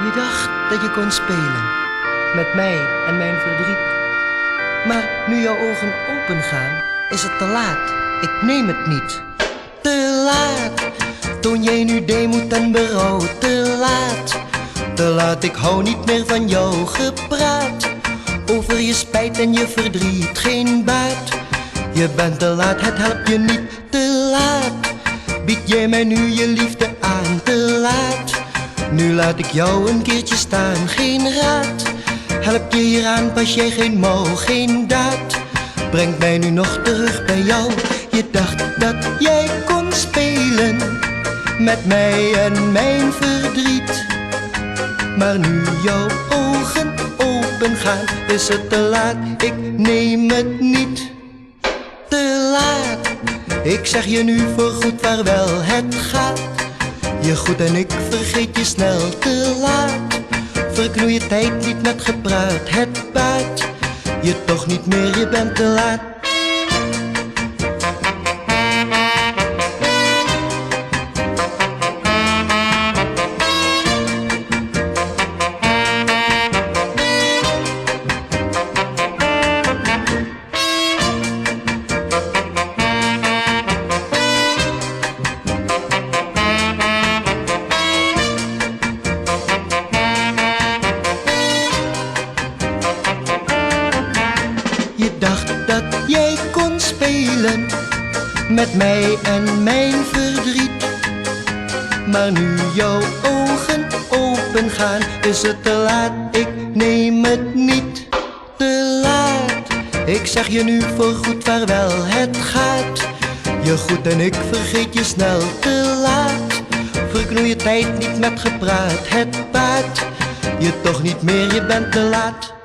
Je dacht dat je kon spelen met mij en mijn verdriet. Maar nu jouw ogen open gaan, is het te laat. Ik neem het niet. Te laat, toon jij nu deemoed en berouw. Te laat, te laat, ik hou niet meer van jouw gepraat. Over je spijt en je verdriet, geen baat. Je bent te laat, het helpt je niet. Te laat, bied jij mij nu je liefde aan. Te laat, nu laat ik jou een keertje staan. Geen raad, help je hieraan, pas jij geen mouw, geen daad. Breng mij nu nog terug bij jou. Je dacht dat jij kon spelen met mij en mijn verdriet. Maar nu jouw ogen open gaan, is het te laat, ik neem het niet. Te laat, ik zeg je nu voorgoed vaarwel, het gaat. Je goed en ik vergeet je snel. Te laat, verknoei je tijd niet met gepraat. Het baat je toch niet meer, je bent te laat. Je dacht dat jij kon spelen met mij en mijn verdriet. Maar nu jouw ogen open gaan, is het te laat, ik neem het niet. Te laat, ik zeg je nu voorgoed vaarwel, het gaat. Je goed en ik vergeet je snel. Te laat, verknoei je tijd niet met gepraat. Het baat je toch niet meer, je bent te laat.